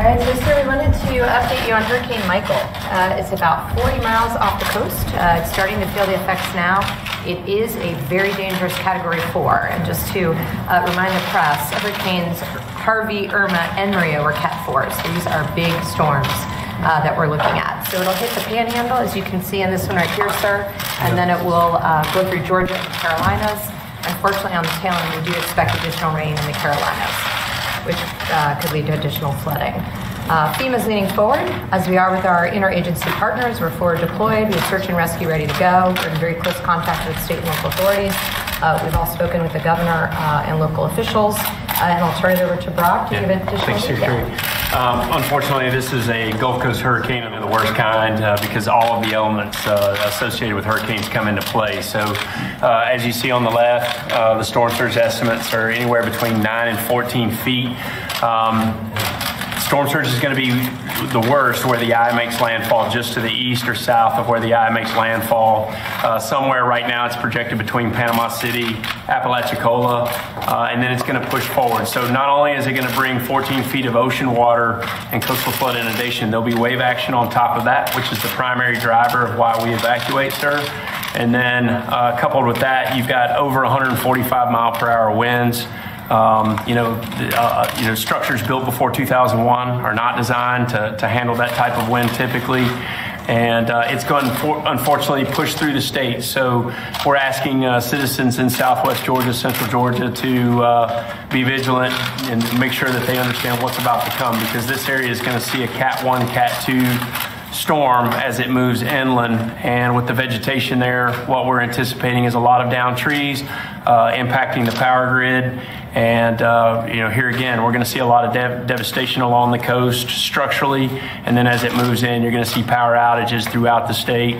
right, so sir, we wanted to update you on Hurricane Michael. It's about 40 miles off the coast. It's starting to feel the effects now. It is a very dangerous Category 4. And just to remind the press, Hurricanes Harvey, Irma, and Maria were Cat 4. So these are big storms that we're looking at. So it'll hit the Panhandle, as you can see in this one right here, sir. And then it will go through Georgia and the Carolinas. Unfortunately, on the tail end, we do expect additional rain in the Carolinas, which could lead to additional flooding. FEMA is leaning forward, as we are with our interagency partners. We're forward deployed. We have search and rescue ready to go. We're in very close contact with state and local authorities. We've all spoken with the governor and local officials. And I'll turn it over to Brock to give additional detail. Unfortunately, this is a Gulf Coast hurricane of the worst kind because all of the elements associated with hurricanes come into play. So as you see on the left, the storm surge estimates are anywhere between 9 and 14 feet. Storm surge is going to be the worst where the eye makes landfall, just to the east or south of where the eye makes landfall. Somewhere right now it's projected between Panama City, Apalachicola, and then it's going to push forward. So not only is it going to bring 14 feet of ocean water and coastal flood inundation, there'll be wave action on top of that, which is the primary driver of why we evacuate, sir. And then coupled with that, you've got over 145 mile per hour winds. Structures built before 2001 are not designed to handle that type of wind typically. And it's going to unfortunately push through the state. So we're asking citizens in Southwest Georgia, Central Georgia to be vigilant and make sure that they understand what's about to come, because this area is going to see a Cat 1, Cat 2 storm as it moves inland. And with the vegetation there, what we're anticipating is a lot of downed trees impacting the power grid. And here again, we're going to see a lot of devastation along the coast structurally. And then as it moves in, you're going to see power outages throughout the state.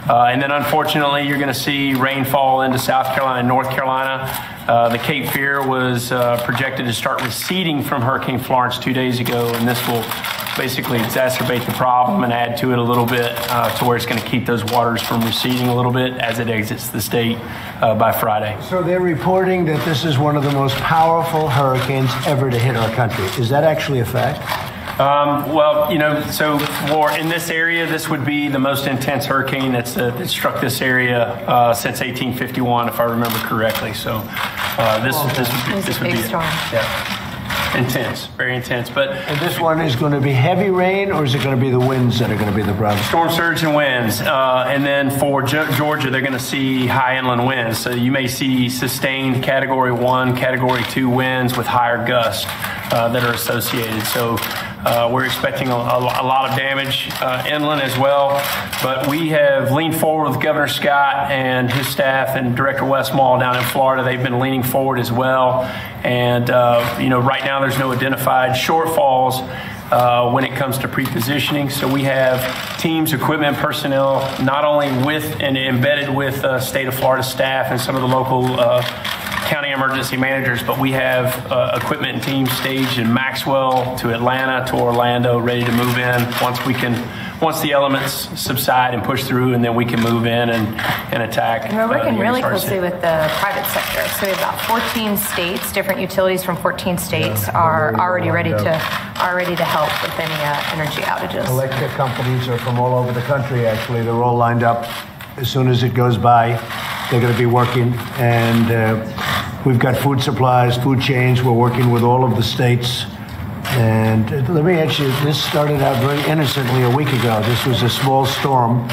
And then unfortunately, you're going to see rainfall into South Carolina and North Carolina. The Cape Fear was projected to start receding from Hurricane Florence 2 days ago, and this will basically exacerbate the problem and add to it a little bit to where it's going to keep those waters from receding a little bit as it exits the state by Friday. So they're reporting that this is one of the most powerful hurricanes ever to hit our country. Is that actually a fact? So in this area, this would be the most intense hurricane that struck this area since 1851, if I remember correctly. So this would be storm. Yeah. Intense, very intense. And this one is going to be heavy rain, or is it going to be the winds that are going to be the problem? Storm surge and winds. And then for Georgia, they're going to see high inland winds. So you may see sustained Category 1, Category 2 winds with higher gusts that are associated. So we're expecting a lot of damage inland as well. But we have leaned forward with Governor Scott and his staff and Director Westmall down in Florida. They've been leaning forward as well. And, right now there's no identified shortfalls when it comes to pre-positioning. So we have teams, equipment, personnel, not only with and embedded with state of Florida staff and some of the local county emergency managers, but we have equipment and teams staged in Maxwell to Atlanta to Orlando, ready to move in once the elements subside and push through, and then we can move in and attack. And we're working really closely with the private sector. So we have about 14 states, different utilities from 14 states are already ready to help with any energy outages. Electric companies are from all over the country, actually. They're all lined up. As soon as it goes by, they're going to be working. And we've got food supplies, food chains. We're working with all of the states. And let me ask you, this started out very innocently a week ago. This was a small storm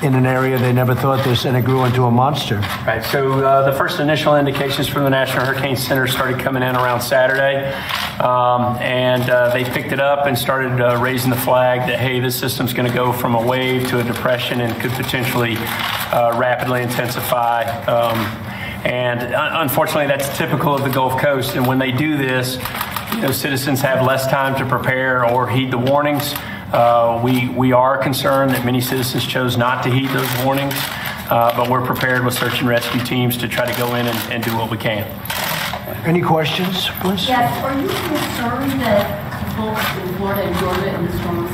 in an area they never thought this, and it grew into a monster. Right. So the first initial indications from the National Hurricane Center started coming in around Saturday. And they picked it up and started raising the flag that, hey, this system's going to go from a wave to a depression and could potentially rapidly intensify. And unfortunately, that's typical of the Gulf Coast. And when they do this, citizens have less time to prepare or heed the warnings. We are concerned that many citizens chose not to heed those warnings, but we're prepared with search and rescue teams to try to go in and do what we can. Any questions, please? Yes. Are you concerned that folks in Florida and Georgia in the storms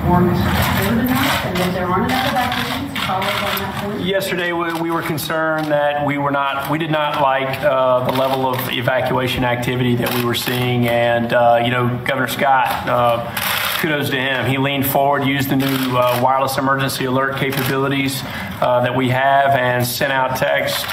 weren't prepared enough, and that there aren't enough evacuations? follow up on that point? Yesterday, we were concerned that we did not like the level of evacuation activity that we were seeing, and Governor Scott, kudos to him. He leaned forward, used the new wireless emergency alert capabilities that we have, and sent out text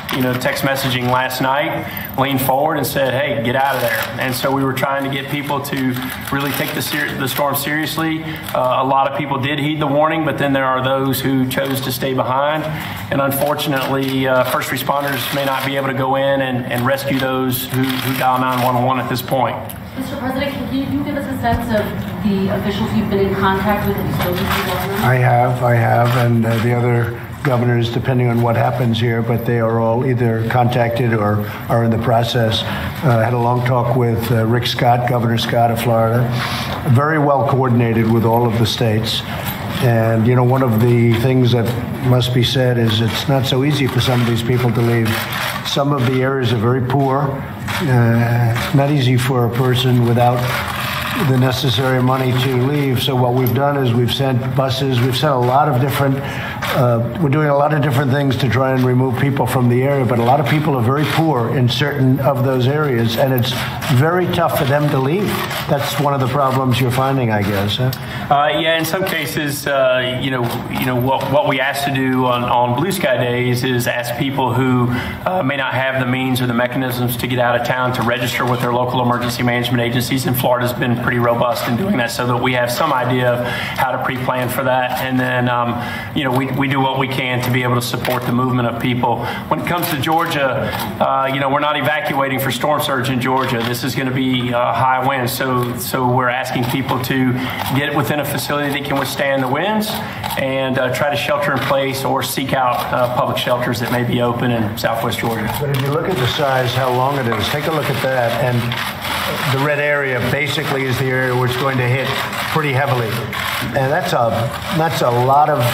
messaging last night, leaned forward and said, hey, get out of there. And so we were trying to get people to really take the storm seriously. A lot of people did heed the warning, but then there are those who chose to stay behind. And unfortunately, first responders may not be able to go in and rescue those who dial 911 at this point. Mr. President, can you give us a sense of the officials you've been in contact with and spoken to the governor? I have, and the other governors, depending on what happens here, but they are all either contacted or are in the process. Had a long talk with Rick Scott, Governor Scott of Florida, very well coordinated with all of the states. And, one of the things that must be said is it's not so easy for some of these people to leave. Some of the areas are very poor. Not easy for a person without the necessary money to leave. So what we've done is we've sent buses. We've sent a lot of different, we're doing a lot of different things to try and remove people from the area. But a lot of people are very poor in certain of those areas, and it's very tough for them to leave. That's one of the problems you're finding, I guess. Huh? Yeah, in some cases, what we ask to do on Blue Sky Days is ask people who may not have the means or the mechanisms to get out of town to register with their local emergency management agencies, and Florida's been pretty robust in doing that so that we have some idea of how to pre-plan for that. And then, we do what we can to be able to support the movement of people. When it comes to Georgia, we're not evacuating for storm surge in Georgia. This is going to be high winds, so we're asking people to get within a facility that can withstand the winds and try to shelter in place or seek out public shelters that may be open in Southwest Georgia. But if you look at the size, how long it is, take a look at that, and the red area basically is the area where it's going to hit pretty heavily, and that's a lot of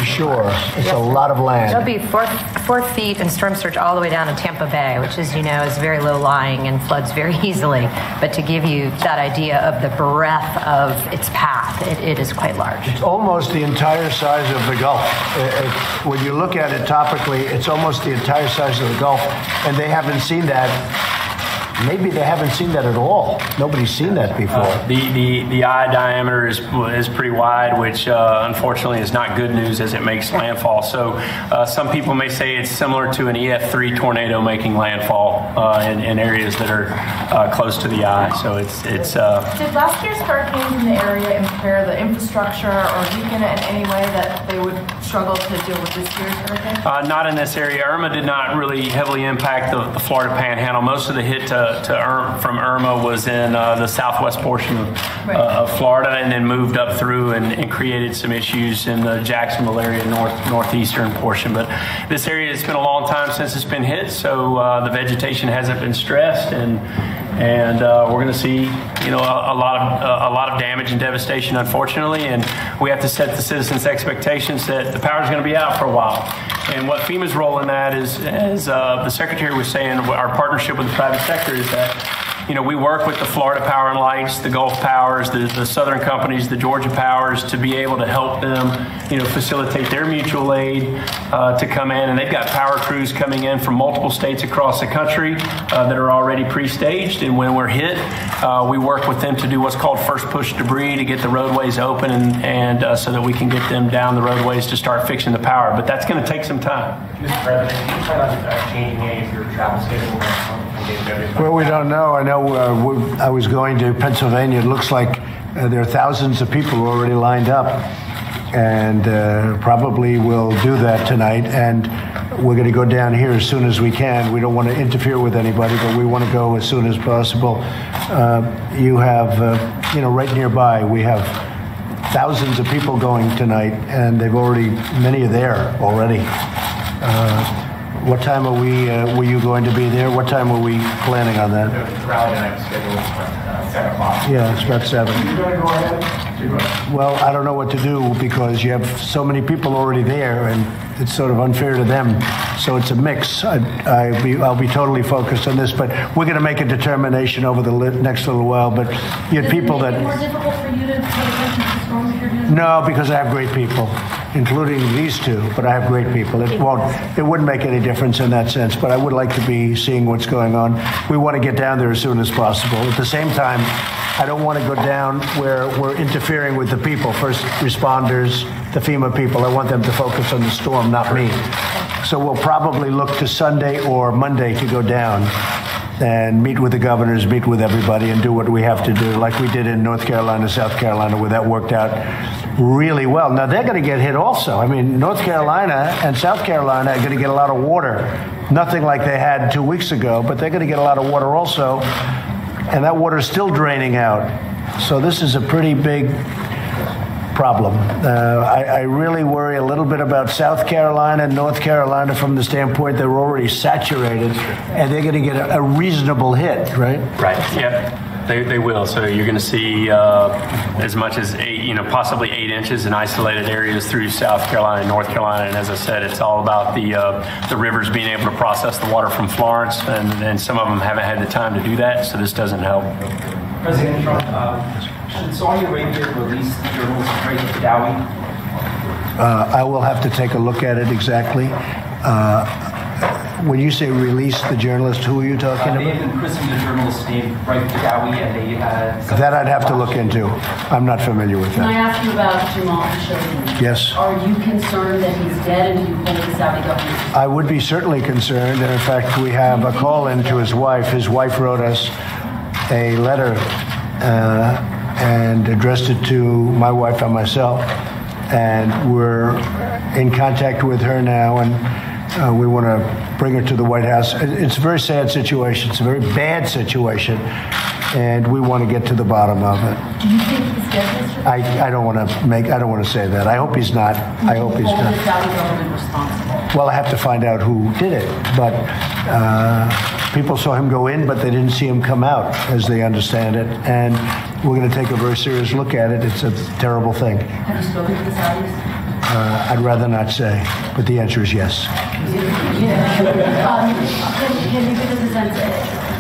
shore. It's a lot of land. It'll be 4 feet and storm surge all the way down to Tampa Bay, which, as you know, is very low lying and floods very easily. But to give you that idea of the breadth of its path, it is quite large. It's almost the entire size of the Gulf. When you look at it topically, it's almost the entire size of the Gulf, and they haven't seen that. Maybe they haven't seen that at all. Nobody's seen that before. The eye diameter is pretty wide, which unfortunately is not good news as it makes landfall. So some people may say it's similar to an EF3 tornado making landfall in areas that are close to the eye. So it's. Did last year's hurricanes in the area impair the infrastructure or weaken it in any way that they would struggle to deal with this year's hurricane? Not in this area. Irma did not really heavily impact the Florida Panhandle. Most of the hit from Irma was in the southwest portion of Florida, and then moved up through and created some issues in the Jacksonville area, northeastern portion. But this area, it's been a long time since it's been hit, so the vegetation hasn't been stressed, and we're going to see a lot of damage and devastation, unfortunately, and we have to set the citizens' expectations that the power is going to be out for a while. And what FEMA's role in that is, as the Secretary was saying, our partnership with the private sector is that, we work with the Florida Power and Lights, the Gulf Powers, the Southern companies, the Georgia Powers, to be able to help them, facilitate their mutual aid to come in. And they've got power crews coming in from multiple states across the country that are already pre-staged. And when we're hit, we work with them to do what's called first push debris to get the roadways open and so that we can get them down the roadways to start fixing the power. But that's going to take some time. Mr. President, can you plan on changing any of your travel schedule? Well, we don't know. I know I was going to Pennsylvania. It looks like there are thousands of people already lined up, and probably will do that tonight. And we're going to go down here as soon as we can. We don't want to interfere with anybody, but we want to go as soon as possible. You have, right nearby, we have thousands of people going tonight, and many are there already. What time are were you going to be there? What time were we planning on that? The rally tonight is scheduled for 7 o'clock. Yeah, it's about 7. Are you going to go ahead? Well, I don't know what to do because you have so many people already there, and it's sort of unfair to them. So it's a mix. I'll be totally focused on this, but we're going to make a determination over the next little while. But you had people that. Is it more difficult for you to pay attention to storms if you're doing? No, because I have great people. including these two, but I have great people. It wouldn't make any difference in that sense, but I would like to be seeing what's going on. We want to get down there as soon as possible. At the same time, I don't want to go down where we're interfering with the people, first responders, the FEMA people. I want them to focus on the storm, not me. So we'll probably look to Sunday or Monday to go down and meet with the governors, meet with everybody, and do what we have to do, like we did in North Carolina, South Carolina, where that worked out really well. Now, they're going to get hit also. I mean, North Carolina and South Carolina are going to get a lot of water. Nothing like they had 2 weeks ago, but they're going to get a lot of water also. And that water is still draining out. So this is a pretty big problem. I really worry a little bit about South Carolina and North Carolina from the standpoint they're already saturated, and they're going to get a reasonable hit, right? Right. Yep. They will. So you're going to see as much as possibly 8 inches in isolated areas through South Carolina and North Carolina. And as I said, it's all about the rivers being able to process the water from Florence, and some of them haven't had the time to do that. So this doesn't help. President Trump, should Saudi Arabia release the journalist Craig Badawi? I will have to take a look at it exactly. When you say release the journalist, who are you talking They about? have imprisoned a journalist named Craig Badawi, and they That I'd have to look into. I'm not familiar with Can I that. ask you about Jamal Khashoggi? Yes. Are you concerned that he's dead, and do you hold the Saudi government? I would be certainly concerned, and in fact, we have a call in to his wife. His wife wrote us a letter and addressed it to my wife and myself, and we're in contact with her now, and we want to bring her to the White House. It's a very sad situation. It's a very bad situation, and we want to get to the bottom of it. Do you think he's dead, Mr. I don't want to say that. I hope he's not. I hope he's Hold not. the Saudi government responsible? Well, I have to find out who did it, but people saw him go in, but they didn't see him come out, as they understand it, and we're going to take a very serious look at it. It's a terrible thing. Have you spoken to the Saudis? I'd rather not say, but the answer is yes. Can you give us a sense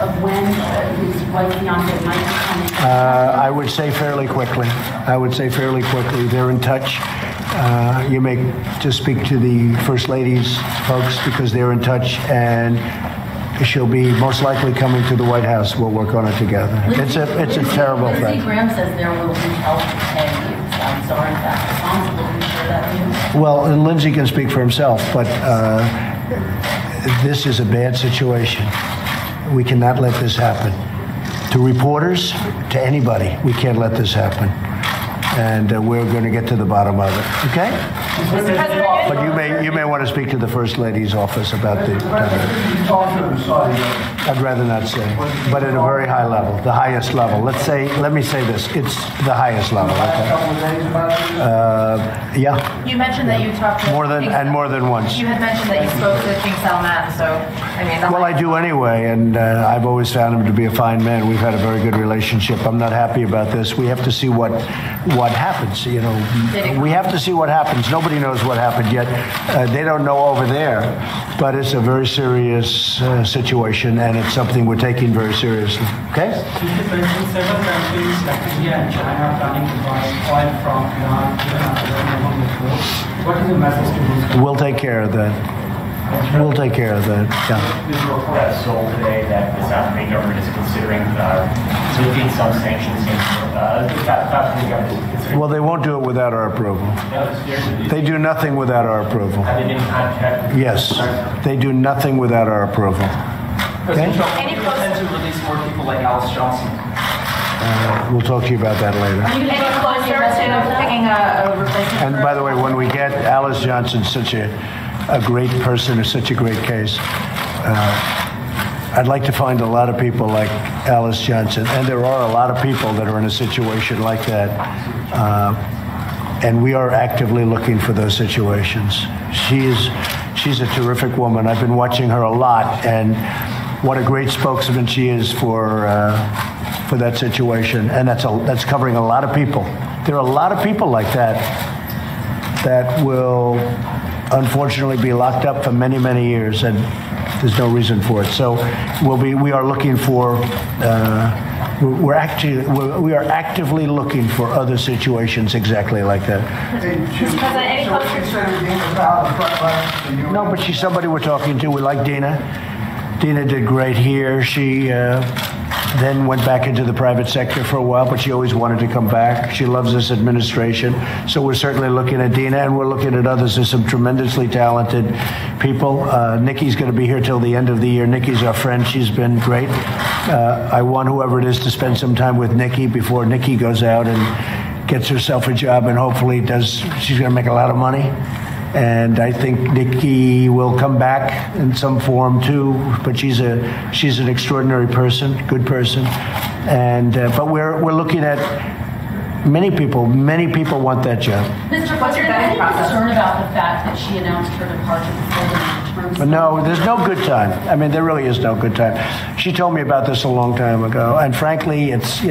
of when his wife, fiance, might be coming? I would say fairly quickly. They're in touch. You may just speak to the First Lady's folks because they're in touch, and she'll be most likely coming to the White House. We'll work on it together. It's a terrible Lindsey thing. Graham says there will be help to pay if Saudis are in fact responsible. Can you share that view? Well, and Lindsey can speak for himself, but this is a bad situation. We cannot let this happen. To reporters, to anybody, we can't let this happen. And we're going to get to the bottom of it. Okay? But you may want to speak to the First Lady's office about the. I'd rather not say, but at a very high level, the highest level. Let me say this: it's the highest level. Okay? Yeah. You mentioned that you talked to More than once. You had mentioned that you spoke to King Salman, so I mean. Well, I do anyway, and I've always found him to be a fine man. We've had a very good relationship. I'm not happy about this. We have to see what happens. You know, we have to see what happens. Nobody knows what happened yet. They don't know over there, but it's a very serious situation, and it's something we're taking very seriously. Okay? Mr. President, several countries like India and China are planning to buy oil from Iran even after the before. What is the message to those? We'll take care of that. We'll take care of that. Yeah. There's a report out of Seoul today that the South Korean government is considering lifting some sanctions against the South Korean government. Well, they won't do it without our approval. They do nothing without our approval. Have they been in contact? Yes, they do nothing without our approval. President Trump, do you intend to release more people like Alice Johnson? We'll talk to you about that later. Any closer to picking a replacement? And by the way, when we get Alice Johnson, such a great person, is such a great case, I'd like to find a lot of people like Alice Johnson, and there are a lot of people that are in a situation like that, and we are actively looking for those situations. She's a terrific woman. I've been watching her a lot, and what a great spokesman she is for that situation, and that's covering a lot of people. There are a lot of people like that will unfortunately be locked up for many, many years, and there's no reason for it. So we are looking for we are actively looking for other situations exactly like that. Mr. President, any closer? No, but she's somebody we're talking to. We like Dina. Dina did great here. She then went back into the private sector for a while, but she always wanted to come back. She loves this administration. So we're certainly looking at Dina, and we're looking at others. There's some tremendously talented people. Nikki's going to be here till the end of the year. Nikki's our friend. She's been great. I want whoever it is to spend some time with Nikki before Nikki goes out and gets herself a job, and hopefully she's going to make a lot of money. And I think Nikki will come back in some form too. But she's an extraordinary person, good person. And but we're looking at many people. Many people want that job. Mr. President, are you concerned about the fact that she announced her departure before the term? But no, there's no good time. I mean, there really is no good time. She told me about this a long time ago, and frankly, it's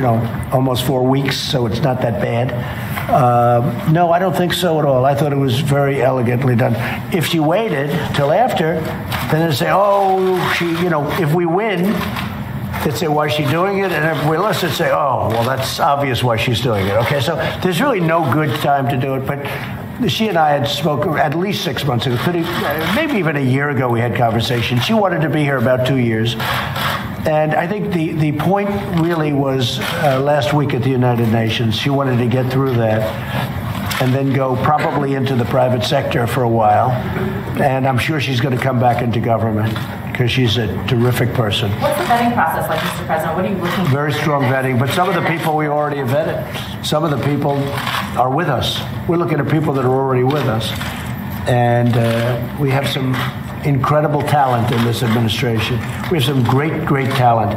almost 4 weeks, so it's not that bad. No, I don't think so at all. I thought it was very elegantly done. If she waited till after, then they'd say, oh, if we win, they'd say, why is she doing it? And if we lose, they'd say, oh, well, that's obvious why she's doing it. Okay, so there's really no good time to do it. But she and I had spoken at least 6 months ago, maybe even a year ago we had conversations. She wanted to be here about 2 years. And I think the point really was last week at the United Nations. She wanted to get through that and then go probably into the private sector for a while. And I'm sure she's going to come back into government because she's a terrific person. What's the vetting process like, Mr. President? What are you looking for? Very strong vetting, but some of the people we already have vetted. Some of the people are with us. We're looking at people that are already with us. And we have some incredible talent in this administration. We have some great, great talent,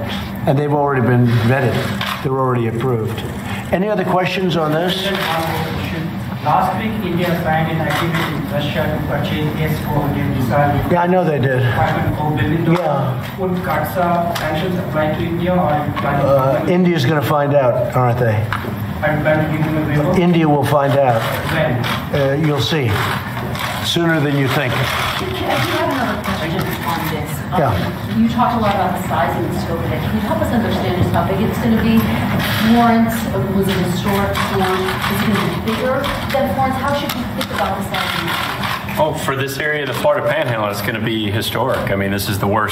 and they've already been vetted. They're already approved. Any other questions on this? Last week, India signed an agreement with Russia to purchase S-400 missiles. Yeah, I know they did. $5.4 billion. Yeah. Would CATSA sanctions apply to India, or are you planning to? India's going to find out, aren't they? Are you planning to give them a waiver? India will find out. When? You'll see. Sooner than you think. I do have another question on this. Yeah. You talked a lot about the size and the scope of it. Can you help us understand just how big it's going to be? Florence was a historic town. Is it going to be bigger than Florence? How should we think about the size and the scope? Oh, for this area of the Florida Panhandle, it's going to be historic. I mean, this is the